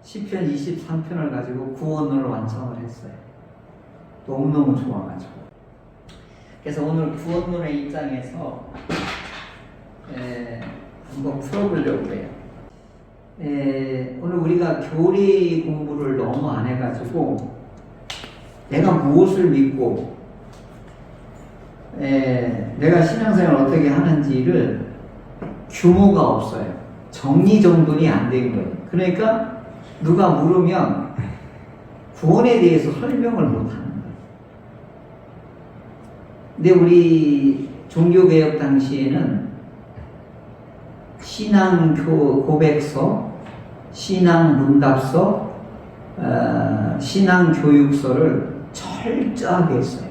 시편 23편을 가지고 구원론을 완성을 했어요. 너무너무 좋아가지고. 그래서 오늘 구원론의 입장에서 한번 풀어보려고 해요. 오늘 우리가 교리 공부를 너무 안 해가지고 내가 무엇을 믿고 내가 신앙생활을 어떻게 하는지를 규모가 없어요. 정리정돈이 안 된 거예요. 그러니까 누가 물으면 구원에 대해서 설명을 못 하는 거예요. 근데 우리 종교개혁 당시에는 신앙 고백서, 신앙 문답서, 신앙 교육서를 철저하게 했어요.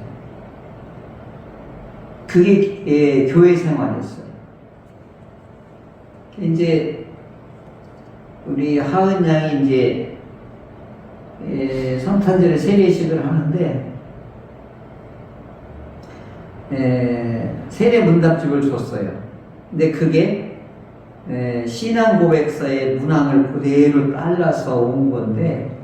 그게 교회 생활이었어요. 이제 우리 하은 양이 이제 성탄절에 세례식을 하는데 세례 문답집을 줬어요. 근데 그게 신앙 고백서의 문항을 그대로 따라서 온 건데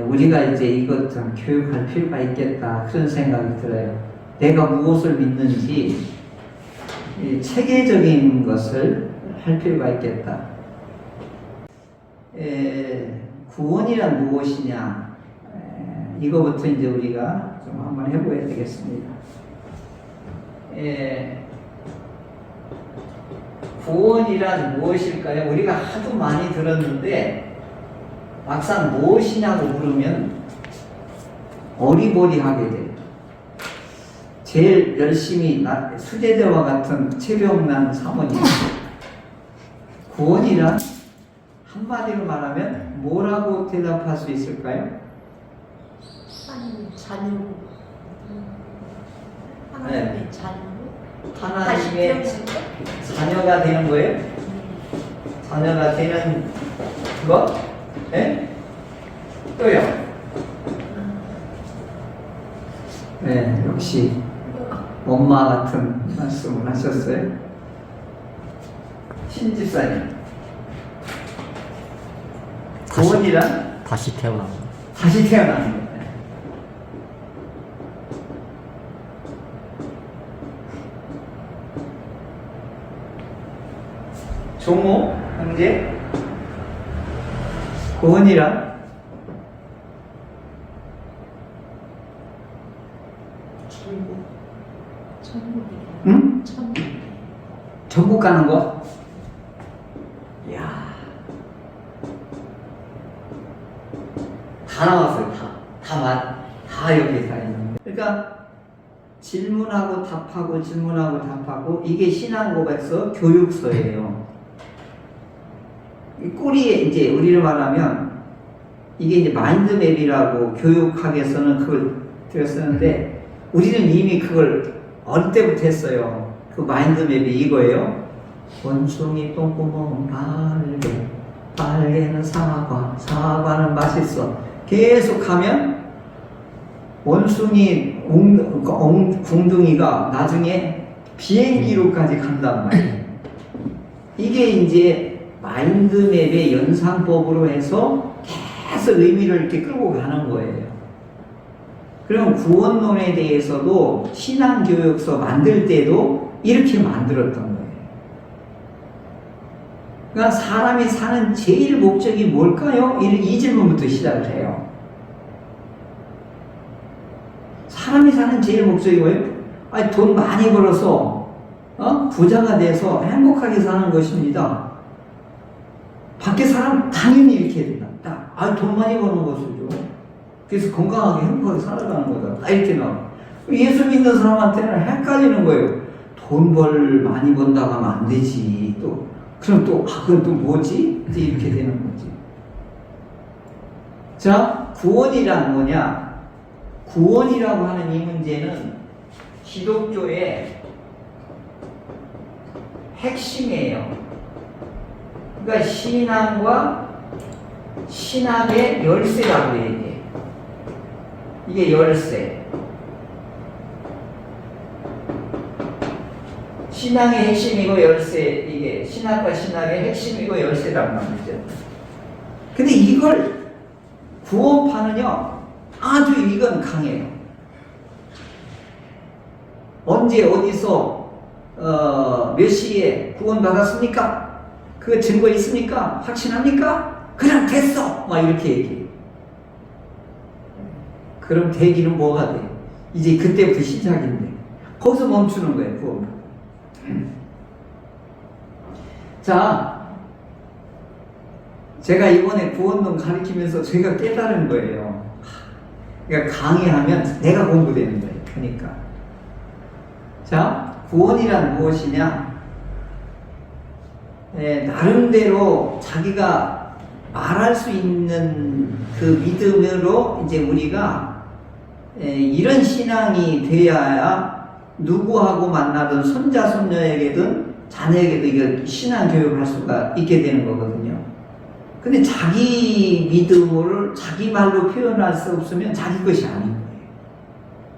우리가 이제 이것 좀 교육할 필요가 있겠다 그런 생각이 들어요. 내가 무엇을 믿는지 체계적인 것을 할 필요가 있겠다. 구원이란 무엇이냐 이거부터 이제 우리가 좀 한번 해봐야 되겠습니다. 구원이란 무엇일까요? 우리가 하도 많이 들었는데 막상 무엇이냐고 물으면 어리버리하게 돼요. 제일 열심히 수제자와 같은 최병란 사모님 구원이란 한마디로 말하면 뭐라고 대답할 수 있을까요? 하나님의 자녀. 네. 자녀. 하나님의 자녀가 되는 거예요? 자녀가 되는 것? 네? 또요? 네, 역시 엄마 같은 말씀을 하셨어요. 신집사님. 구원이란? 다시 태어나는 거. 다시 태어나는 거예요. 종호, 형제, 구원이란? 천국이래. 응? 천국. 전국 가는 거? 이야. 다 나왔어요, 다 여기 다 있는데. 그러니까 질문하고 답하고 질문하고 답하고 이게 신앙고백서 교육서예요. 이 꼬리에 이제 우리를 말하면 이게 이제 마인드맵이라고 교육학에서는 그걸 들었었는데 우리는 이미 그걸 어릴 때부터 했어요. 그 마인드맵이 이거예요. 원숭이 똥구멍 빨개, 빨개는 사과, 사과는 맛있어. 계속 하면 원숭이 궁둥이가 나중에 비행기로까지 간단 말이에요. 이게 이제 마인드맵의 연상법으로 해서 계속 의미를 이렇게 끌고 가는 거예요. 그럼 구원론에 대해서도 신앙교육서 만들 때도 이렇게 만들었던 거예요. 그러니까 사람이 사는 제일 목적이 뭘까요? 이 질문부터 시작을 해요. 사람이 사는 제일 목적이 뭐예요? 아니, 돈 많이 벌어서 부자가 돼서 행복하게 사는 것입니다. 밖에 사람 당연히 이렇게 해야 된다. 돈 많이 버는 것이죠. 그래서 건강하게 행복하게 살아가는 거다. 딱 이렇게 나와. 예수 믿는 사람한테는 헷갈리는 거예요. 돈 많이 번다고 하면 안 되지. 그럼 그건 또 뭐지? 이렇게 되는 거지. 자, 구원이란 뭐냐? 구원이라고 하는 이 문제는 기독교의 핵심이에요. 그러니까 신앙과 신학의 열쇠라고 해야 돼. 이게 열쇠. 신앙의 핵심이고 열쇠, 이게 신학과 신학의 핵심이고 열쇠란 말이죠. 이걸 구원파는요 아주 이건 강해요. 언제 어디서 몇 시에 구원받았습니까? 그 증거 있습니까? 확신합니까? 그냥 됐어! 막 이렇게 얘기해요. 그럼 되기는 뭐가 돼? 이제 그때부터 시작인데 거기서 멈추는 거예요. 구원. 자, 제가 이번에 구원론 가르치면서 제가 깨달은 거예요. 그러니까 강의하면 내가 공부되는 거예요. 그러니까 자, 구원이란 무엇이냐? 나름대로 자기가 말할 수 있는 그 믿음으로 이제 우리가 이런 신앙이 되어야 누구하고 만나든 손자 손녀에게든 자녀에게도 이거 신앙 교육을 할 수가 있게 되는 거거든요. 근데 자기 믿음을 자기 말로 표현할 수 없으면 자기 것이 아닌 거예요.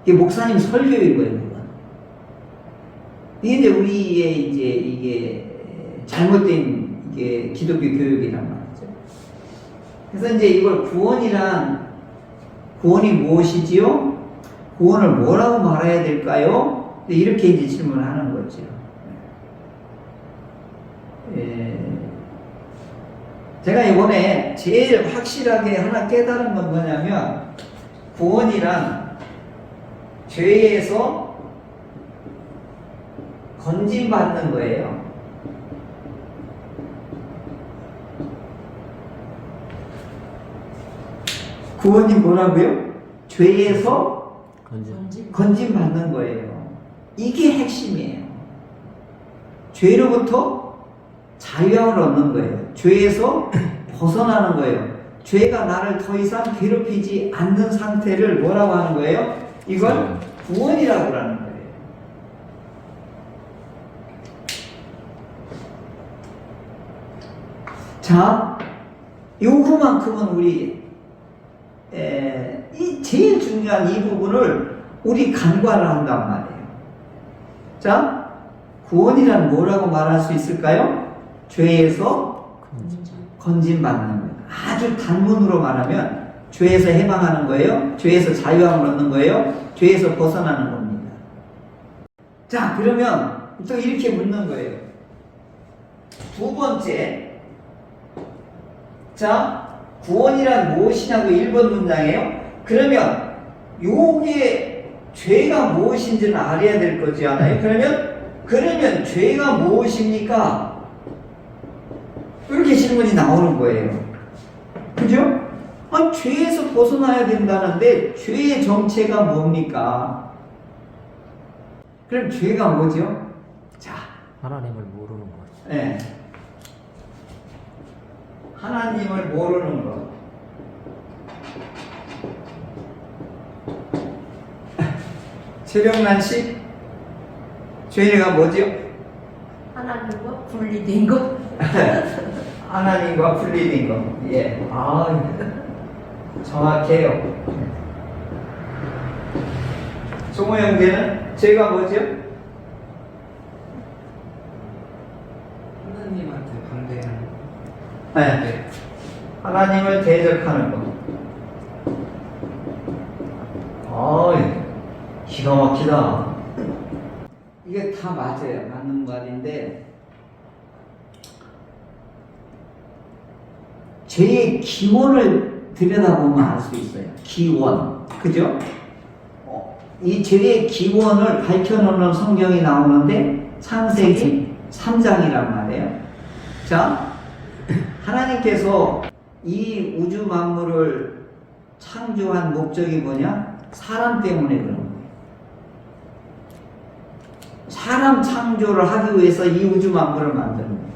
이게 목사님 설교인 거예요. 이게 이제 우리의 이제 이게 잘못된 이게 기독교 교육이란 말이죠. 그래서 이제 이걸 구원이 무엇이지요? 구원을 뭐라고 말해야 될까요? 이렇게 이제 질문하는 거죠. 제가 이번에 제일 확실하게 하나 깨달은 건 뭐냐면 구원이란 죄에서 건진받는 거예요. 구원이 뭐라고요? 죄에서 건진받는 거예요. 이게 핵심이에요. 죄로부터 자유함을 얻는 거예요. 죄에서 벗어나는 거예요. 죄가 나를 더 이상 괴롭히지 않는 상태를 뭐라고 하는 거예요? 이걸 구원이라고 하는 거예요. 자, 요거만큼은 우리 이 제일 중요한 이 부분을 우리 간과를 한단 말이에요. 자, 구원이란 뭐라고 말할 수 있을까요? 죄에서 건진받는 거예요. 아주 단문으로 말하면 죄에서 해방하는 거예요. 죄에서 자유함을 얻는 거예요. 죄에서 벗어나는 겁니다. 자, 그러면 또 이렇게 묻는 거예요. 두 번째, 자, 구원이란 무엇이냐고 1번 문장이에요. 그러면 요게 죄가 무엇인지는 알아야 될 거지 않아요? 그러면 죄가 무엇입니까? 이렇게 질문이 나오는 거예요. 그죠? 죄에서 벗어나야 된다는데 죄의 정체가 뭡니까? 그럼 죄가 뭐죠? 자, 하나님을 모르는 거죠. 네. 하나님을 모르는 것. 최병란 씨, 죄가 뭐죠? 하나님과 분리된 것. 하나님과 분리된 것. 예. 정확해요. 종호 형제는 죄가 뭐죠? 하나님한테 반대하는 거. 네. 하나님을 대적하는 것. 기가 막히다. 이게 다 맞아요. 맞는 말인데, 죄의 기원을 들여다보면 알 수 있어요. 기원. 그죠? 이 죄의 기원을 밝혀놓는 성경이 나오는데, 창세기 3장이란 말이에요. 자, 하나님께서 이 우주 만물을 창조한 목적이 뭐냐? 사람 때문에 그런 거예요. 사람 창조를 하기 위해서 이 우주 만물을 만드는 거예요.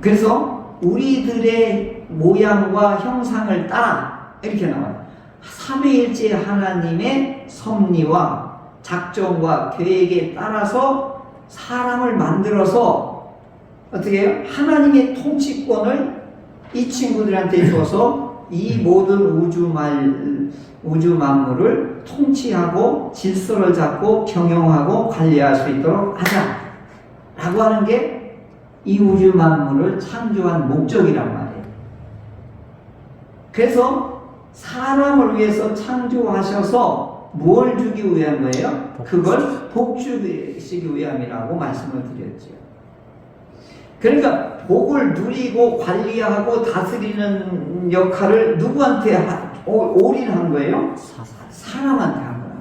그래서 우리들의 모양과 형상을 따라 이렇게 나와요. 삼위일체 하나님의 섭리와 작정과 계획에 따라서 사람을 만들어서 어떻게 해요? 하나님의 통치권을 이 친구들한테 줘서 이 모든 우주 만물을 통치하고 질서를 잡고 경영하고 관리할 수 있도록 하자 라고 하는 게 이 우주 만물을 창조한 목적이란 말이에요. 그래서 사람을 위해서 창조하셔서 뭘 주기 위한 거예요? 그걸 복 주시기 위함이라고 말씀을 드렸죠. 그러니까 복을 누리고 관리하고 다스리는 역할을 누구한테 올인한 거예요? 사람한테 한 거예요.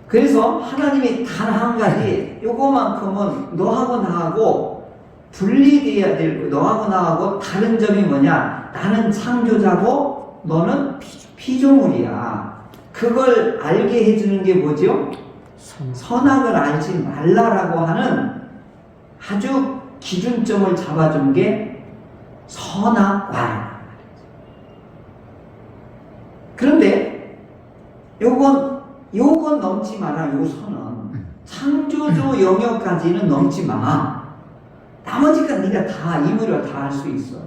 그래서 하나님이 단 한 가지, 요거만큼은 너하고 나하고 분리되어야 되고, 너하고 나하고 다른 점이 뭐냐? 나는 창조자고 너는 피조물이야. 그걸 알게 해주는 게 뭐죠? 선악을 알지 말라라고 하는 아주 기준점을 잡아준 게 선악과라. 그런데 요건 넘지 마라. 요 선은 창조주 영역까지는 넘지 마. 나머지가 네가 다 임의로 다 할 수 있어.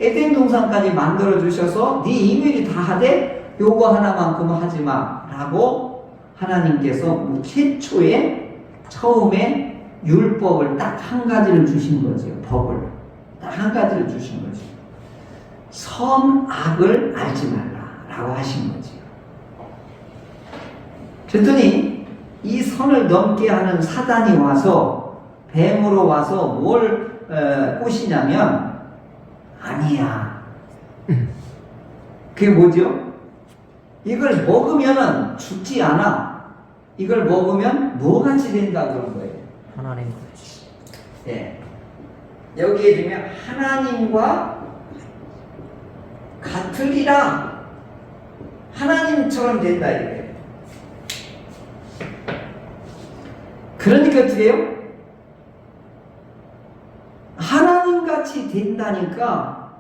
에덴 동산까지 만들어 주셔서 네 임의를 다 하되 요거 하나만큼은 하지 마라고 하나님께서 최초에 처음에 율법을 딱 한 가지를 주신 거죠. 법을 딱 한 가지를 주신 거죠. 선악을 알지 말라라고 하신 거죠. 그랬더니 이 선을 넘게 하는 사단이 와서 뱀으로 와서 뭘 꼬시냐면 아니야. 그게 뭐죠? 이걸 먹으면은 죽지 않아. 이걸 먹으면 뭐같이 된다고 그런 거예요. 하나님 같이. 예. 여기에 보면 하나님과 같으리라. 하나님처럼 된다 이거예요. 그러니까 어떻게 해요? 하나님같이 된다니까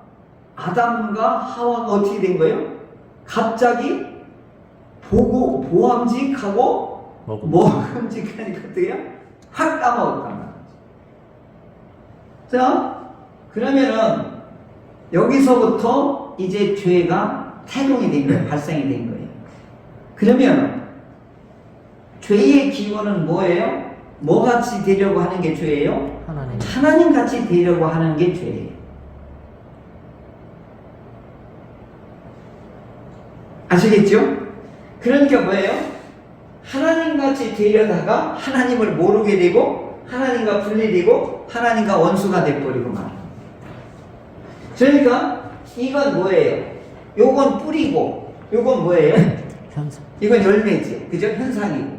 아담과 하와가 어떻게 된 거예요? 갑자기 보고 보암직하고 먹음직하니까 어떻게 해요? 확 까먹었단 말이죠. 자, 그러면은 여기서부터 이제 죄가 태동이 된 거예요. 발생이 된 거예요. 그러면 죄의 기원은 뭐예요? 뭐같이 되려고 하는 게 죄예요? 하나님 같이 되려고 하는 게 죄예요. 아시겠죠? 그러니까 뭐예요? 하나님 같이 되려다가 하나님을 모르게 되고 하나님과 분리되고 하나님과 원수가 돼버리고 말이에요. 그러니까 이건 뭐예요? 요건 뿌리고 요건 뭐예요? 현상. 이건 열매지. 그죠? 현상이고.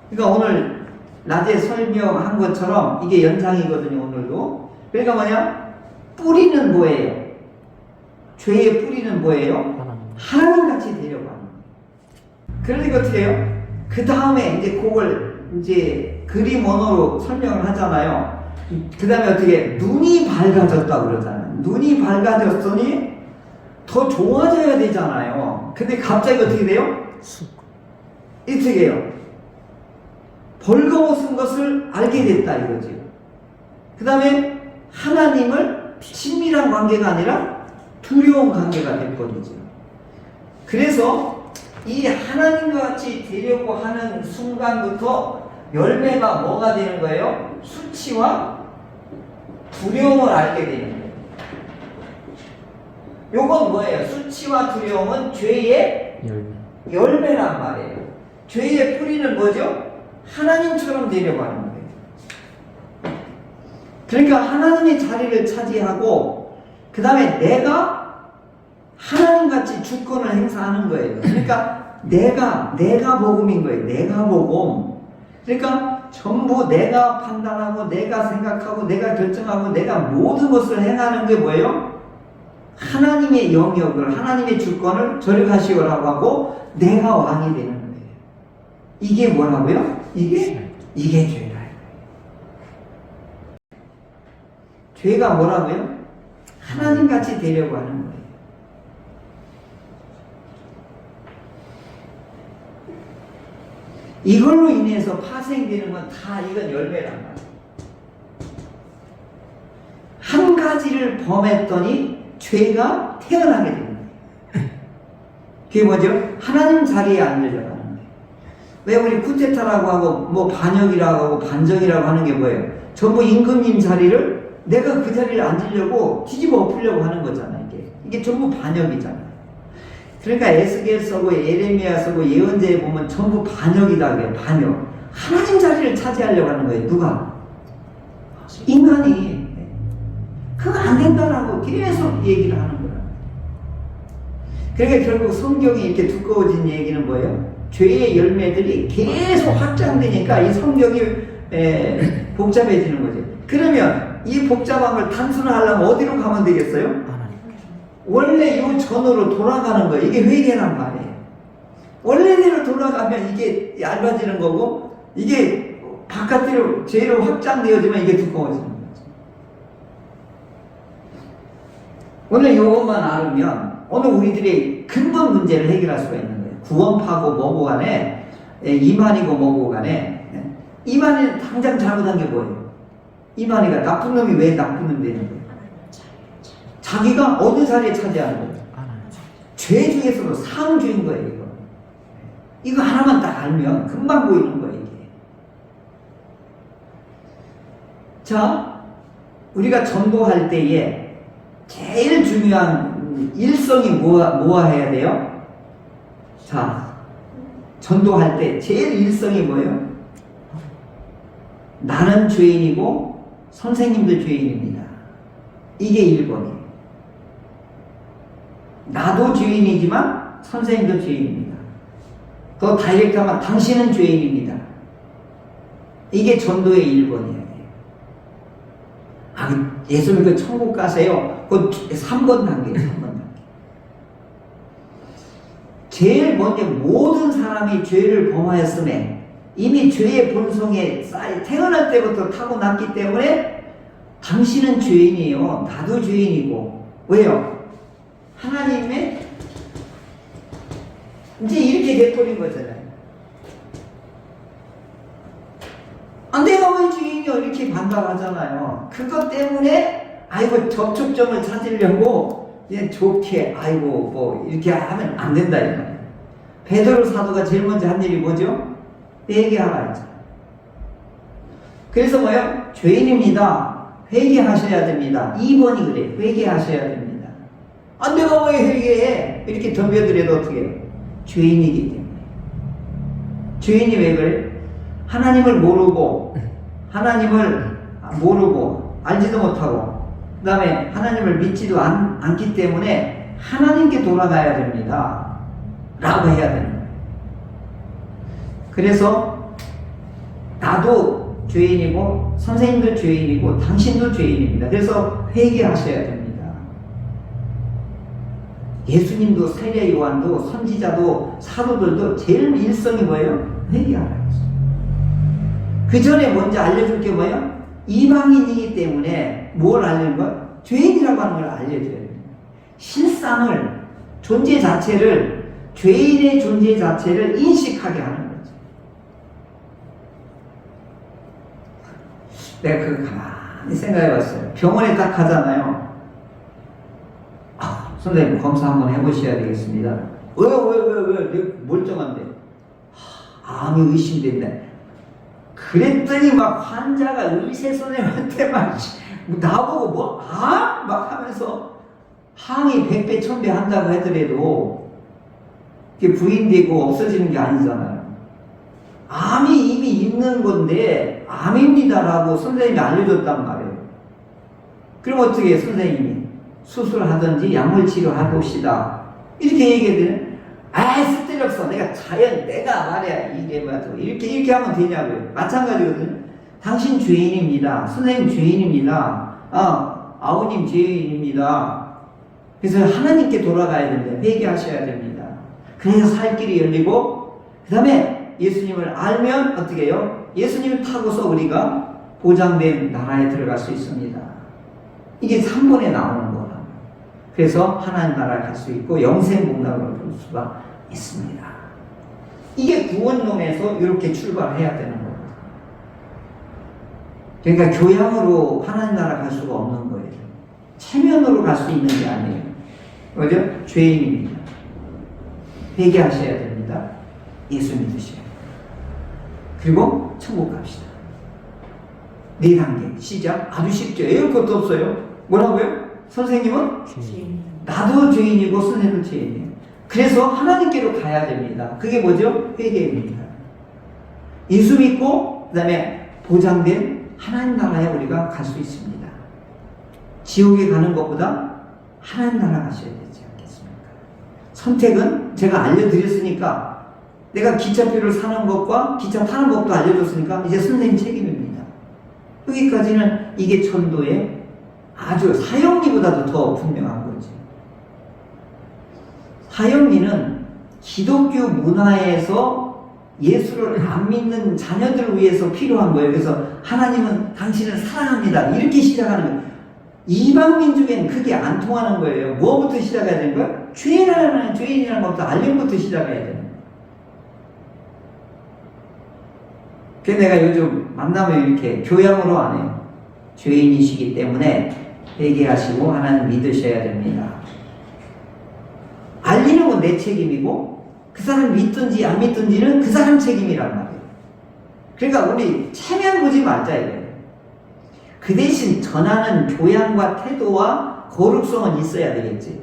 그러니까 오늘 낮에 설명한 것처럼 이게 연상이거든요. 오늘도. 그러니까 뭐냐? 뿌리는 뭐예요? 죄의 뿌리는 뭐예요? 하나님 같이 되려고 하는 거예요. 그러니까 어떻게 해요? 그 다음에 이제 그걸 이제 그림 언어로 설명을 하잖아요. 그 다음에 어떻게 눈이 밝아졌다고 그러잖아요. 눈이 밝아졌더니 더 좋아져야 되잖아요. 근데 갑자기 어떻게 돼요? 이렇게 해요. 벌거벗은 것을 알게 됐다 이거죠. 그 다음에 하나님을 친밀한 관계가 아니라 두려운 관계가 돼버리죠. 그래서 이 하나님과 같이 되려고 하는 순간부터 열매가 뭐가 되는 거예요? 수치와 두려움을 알게 되는 거예요. 요건 뭐예요? 수치와 두려움은 죄의 열매란 말이에요. 죄의 뿌리는 뭐죠? 하나님처럼 되려고 하는 거예요. 그러니까 하나님의 자리를 차지하고 그 다음에 내가 하나님같이 주권을 행사하는 거예요. 그러니까 내가 복음인 거예요. 내가 복음. 그러니까 전부 내가 판단하고 내가 생각하고 내가 결정하고 내가 모든 것을 행하는 게 뭐예요? 하나님의 영역을 하나님의 주권을 저력하시오라고 하고 내가 왕이 되는 거예요. 이게 뭐라고요? 이게 죄라. 죄가 뭐라고요? 하나님같이 되려고 하는 거예요. 이걸로 인해서 파생되는 건 다 이건 열매란 말이에요. 한 가지를 범했더니 죄가 태어나게 되는 거예요. 그게 뭐죠? 하나님 자리에 앉으려고 하는 거예요. 왜 우리 쿠데타라고 하고 뭐 반역이라고 하고 반정이라고 하는 게 뭐예요? 전부 임금님 자리를 내가 그 자리를 앉으려고 뒤집어 엎으려고 하는 거잖아요. 이게 전부 반역이잖아요. 그러니까 에스겔 쓰고 예레미야 쓰고 예언자에 보면 전부 반역이다 그래요. 반역. 하나님 자리를 차지하려고 하는 거예요. 누가? 인간이. 그거 안 된다라고 계속 얘기를 하는 거야. 그러니까 결국 성경이 이렇게 두꺼워진 얘기는 뭐예요? 죄의 열매들이 계속 확장되니까 이 성경이 복잡해지는 거죠. 그러면 이 복잡한 걸 단순화하려면 어디로 가면 되겠어요? 하나님께서. 원래 이 전으로 돌아가는 거예요. 이게 회개란 말이에요. 원래대로 돌아가면 이게 얇아지는 거고, 이게 바깥으로 죄로 확장되어지면 이게 두꺼워지는 거죠. 오늘 이것만 알으면 오늘 우리들의 근본 문제를 해결할 수가 있는 거예요. 구원파고 뭐고 간에, 이만이고 뭐고 간에, 이만이 당장 잘못한 게 뭐예요? 이만이가 나쁜 놈이 왜 나쁜 놈 되는 거예요? 자기가 어느 자리에 차지하는 거예요? 죄 중에서도 상주인 거예요, 이거. 이거 하나만 딱 알면 금방 보이는 거예요, 이게. 자, 우리가 전도할 때에 제일 중요한 일성이 뭐가 해야 돼요? 자, 전도할 때 제일 일성이 뭐예요? 나는 죄인이고 선생님도 죄인입니다. 이게 1번이에요. 나도 죄인이지만 선생님도 죄인입니다. 더 다이렉트하면 당신은 죄인입니다. 이게 전도의 1번이에요. 아, 예수님 그 천국 가세요. 그 3번 단계예요. 3번 단계. 제일 먼저 모든 사람이 죄를 범하였음에 이미 죄의 본성에 태어날 때부터 타고났기 때문에 당신은 죄인이에요. 나도 죄인이고. 왜요? 하나님의 이제 이렇게 돼버린 거잖아요. 아, 내가 왜 죄인이요? 이렇게 반박하잖아요. 그것 때문에 아이고 접촉점을 찾으려고 그냥 좋게 아이고 뭐 이렇게 하면 안 된다 이거예요. 베드로 사도가 제일 먼저 한 일이 뭐죠? 회개하라 했죠. 그래서 뭐요? 죄인입니다. 회개하셔야 됩니다. 2번이 그래요. 회개하셔야 됩니다. 아, 내가 왜 회개해? 이렇게 덤벼들어도 어떻게 해요? 죄인이기 때문에. 죄인이 왜 그래? 하나님을 모르고 알지도 못하고 그 다음에 하나님을 믿지도 않기 때문에 하나님께 돌아가야 됩니다 라고 해야 되는 거예요. 그래서 나도 죄인이고 선생님도 죄인이고 당신도 죄인입니다. 그래서 회개하셔야 됩니다. 예수님도 세례 요한도 선지자도 사도들도 제일 일성이 뭐예요? 회개하라. 그 전에 먼저 알려줄 게 뭐예요? 이방인이기 때문에 뭘 알려는 거예요? 죄인이라고 하는 걸 알려줘야 돼요. 실상을, 존재 자체를, 죄인의 존재 자체를 인식하게 하는 거죠. 내가 그거 가만히 생각해 봤어요. 병원에 딱 가잖아요. 아, 선생님 검사 한번 해보셔야 되겠습니다. 왜 멀쩡한데? 암이 의심된다. 그랬더니 막 환자가 의사 선생님한테 막 나보고 막 하면서 항이 100배 1000배 한다고 하더라도 그게 부인되고 없어지는 게 아니잖아요. 암이 이미 있는 건데 암입니다라고 선생님이 알려줬단 말이에요. 그럼 어떻게 해요? 선생님이 수술하든지 약물 치료해봅시다 이렇게 얘기해야 아, 쓸데없어. 내가 말이야. 이게 맞고. 이렇게 하면 되냐고요. 마찬가지거든요. 당신 죄인입니다. 선생님 죄인입니다. 아우님 죄인입니다. 그래서 하나님께 돌아가야 됩니다. 회개하셔야 됩니다. 그래서 살 길이 열리고, 그 다음에 예수님을 알면 어떻게 해요? 예수님을 타고서 우리가 보장된 나라에 들어갈 수 있습니다. 이게 3번에 나오는 거라. 그래서 하나님 나라에 갈 수 있고 영생복락을 볼 수가 있습니다. 이게 구원론에서 이렇게 출발해야 되는 거거든요. 그러니까 교양으로 하나님 나라 갈 수가 없는 거예요. 체면으로 갈 수 있는 게 아니에요. 그죠? 죄인입니다. 회개하셔야 됩니다. 예수 믿으셔야 돼요. 그리고 천국 갑시다. 네 단계 시작. 아주 쉽죠. 외울 것도 없어요. 뭐라고요? 선생님은 주인. 나도 죄인이고 선생님도 죄인이에요. 그래서 하나님께로 가야 됩니다. 그게 뭐죠? 회개입니다. 예수 믿고 그 다음에 보장된 하나님 나라에 우리가 갈 수 있습니다. 지옥에 가는 것보다 하나님 나라 가셔야 되지 않겠습니까? 선택은 제가 알려드렸으니까, 내가 기차표를 사는 것과 기차 타는 법도 알려줬으니까 이제 선생님 책임입니다. 여기까지는 이게 전도의 아주 사형리보다도 더 분명한 거지. 사형리는 기독교 문화에서 예수를 안 믿는 자녀들을 위해서 필요한 거예요. 그래서 하나님은 당신을 사랑합니다. 이렇게 시작하는 거예요. 이방 민족에는 그게 안 통하는 거예요. 뭐부터 시작해야 되는 거야? 죄인이라는 것부터 알림부터 시작해야 되는 거예요. 그래서 내가 요즘 만나면 이렇게 교양으로 안 해요. 죄인이시기 때문에 회개하시고 하나님 믿으셔야 됩니다. 알리는 건 내 책임이고 그 사람 믿든지 안 믿든지는 그 사람 책임이란 말이에요. 그러니까 우리 체면 보지 말자 이거예요. 그 대신 전하는 교양과 태도와 거룩성은 있어야 되겠지.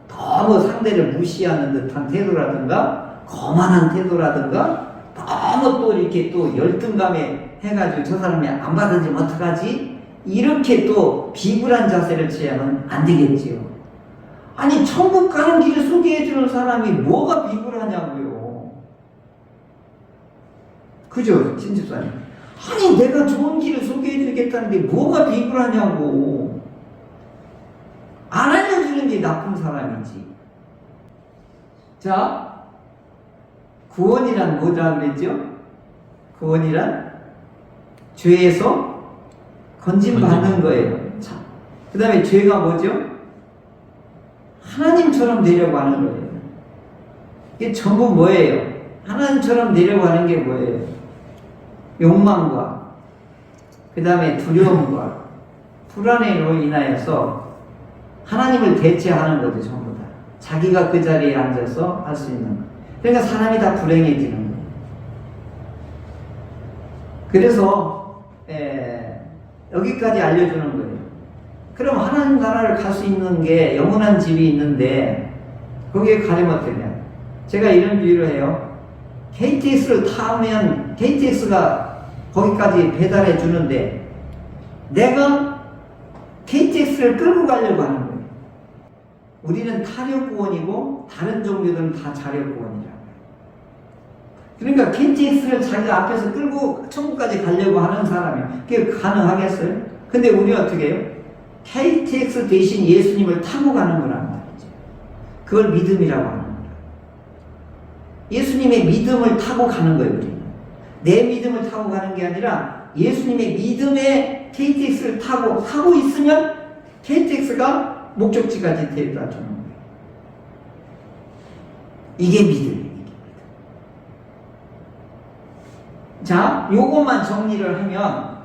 너무 상대를 무시하는 듯한 태도라든가 거만한 태도라든가 너무 또 이렇게 또 열등감에 해가지고 저 사람이 안 받아주면 어떡하지? 이렇게 또 비굴한 자세를 취하면 안 되겠지요. 아니 천국 가는 길을 소개해주는 사람이 뭐가 비굴하냐고요. 그죠 신집사님? 아니 내가 좋은 길을 소개해주겠다는데 뭐가 비굴하냐고. 안 알려주는 게 나쁜 사람이지. 자, 구원이란 뭐라 그랬죠? 구원이란 죄에서 건진받는 거예요. 그 다음에 죄가 뭐죠? 하나님처럼 되려고 하는 거예요. 이게 전부 뭐예요? 하나님처럼 되려고 하는 게 뭐예요? 욕망과 그 다음에 두려움과 불안으로 인하여서 하나님을 대체하는 거죠. 전부 다 자기가 그 자리에 앉아서 할 수 있는 거. 그러니까 사람이 다 불행해지는 거예요. 그래서 여기까지 알려주는 거예요. 그럼 하나님 나라를 갈 수 있는 게 영원한 집이 있는데 거기에 가려면 어떠냐? 제가 이런 비유를 해요. KTX를 타면 KTX가 거기까지 배달해 주는데 내가 KTX를 끌고 가려고 하는 거예요. 우리는 타력구원이고 다른 종류들은 다 자력구원이라고. 그러니까 KTX를 자기가 앞에서 끌고 천국까지 가려고 하는 사람이 그게 가능하겠어요? 근데 우리는 어떻게 해요? KTX 대신 예수님을 타고 가는 거란 말이죠. 그걸 믿음이라고 하는 거예요. 예수님의 믿음을 타고 가는 거예요. 우리는 내 믿음을 타고 가는 게 아니라 예수님의 믿음의 KTX를 타고 있으면 KTX가 목적지까지 데려다 주는 거예요. 이게 믿음이에요. 자, 요것만 정리를 하면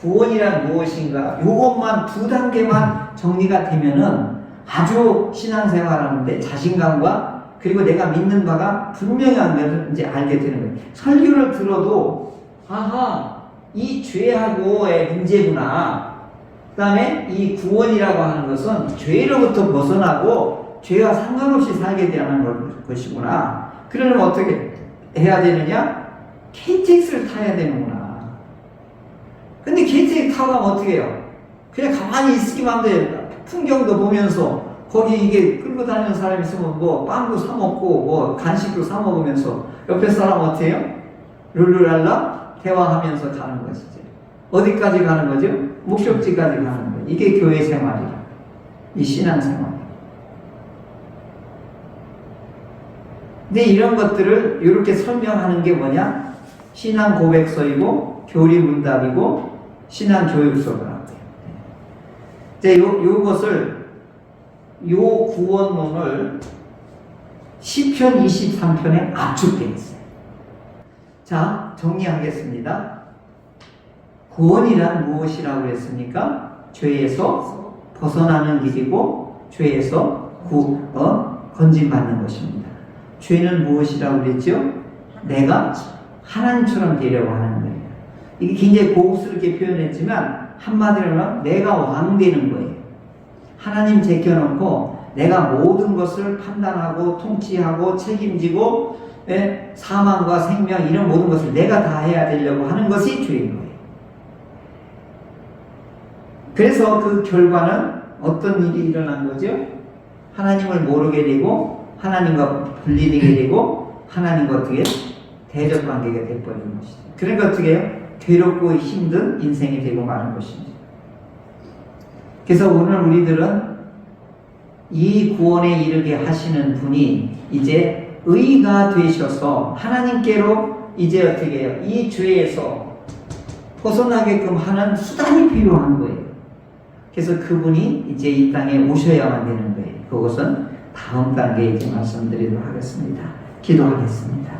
구원이란 무엇인가? 요것만 두 단계만 정리가 되면은 아주 신앙생활하는데 자신감과 그리고 내가 믿는 바가 분명한 것을 이제 알게 되는 거예요. 설교를 들어도 아하, 이 죄하고의 문제구나. 그 다음에 이 구원이라고 하는 것은 죄로부터 벗어나고 죄와 상관없이 살게 되는 것이구나. 그러면 어떻게 해야 되느냐? KTX를 타야 되는구나. 근데 KTX 타고 가면 어떻게 해요? 그냥 가만히 있기만 하면 돼요. 풍경도 보면서 거기 이게 끌고 다니는 사람이 있으면 뭐 빵도 사 먹고 뭐 간식도 사 먹으면서 옆에 사람 어떻게 해요? 룰루랄라 대화하면서 가는 것이죠. 어디까지 가는 거죠? 목적지까지 가는 거예요. 이게 교회 생활이라. 이 신앙 생활. 근데 이런 것들을 이렇게 설명하는 게 뭐냐? 신앙 고백서이고 교리 문답이고 신앙 교육서가. 이제 요 구원론을 시편 23편에 압축되어 있어요. 자, 정리하겠습니다. 구원이란 무엇이라고 그랬습니까? 죄에서 벗어나는 길이고 죄에서 건진받는 것입니다. 죄는 무엇이라고 그랬죠? 내가 하나님처럼 되려고 하는 거예요. 이게 굉장히 고급스럽게 표현했지만 한마디로는 내가 왕 되는 거예요. 하나님 제껴놓고 내가 모든 것을 판단하고 통치하고 책임지고 사망과 생명 이런 모든 것을 내가 다 해야 되려고 하는 것이 죄인 거예요. 그래서 그 결과는 어떤 일이 일어난 거죠? 하나님을 모르게 되고 하나님과 분리되게 되고 하나님과 어떻게 대적관계가 돼버리는 것이죠. 그러니까 어떻게 해요? 괴롭고 힘든 인생이 되고 마는 것입니다. 그래서 오늘 우리들은 이 구원에 이르게 하시는 분이 이제 의가 되셔서 하나님께로 이제 어떻게 해요? 이 죄에서 벗어나게끔 하는 수단이 필요한 거예요. 그래서 그분이 이제 이 땅에 오셔야만 되는 거예요. 그것은 다음 단계에 이제 말씀드리도록 하겠습니다. 기도하겠습니다.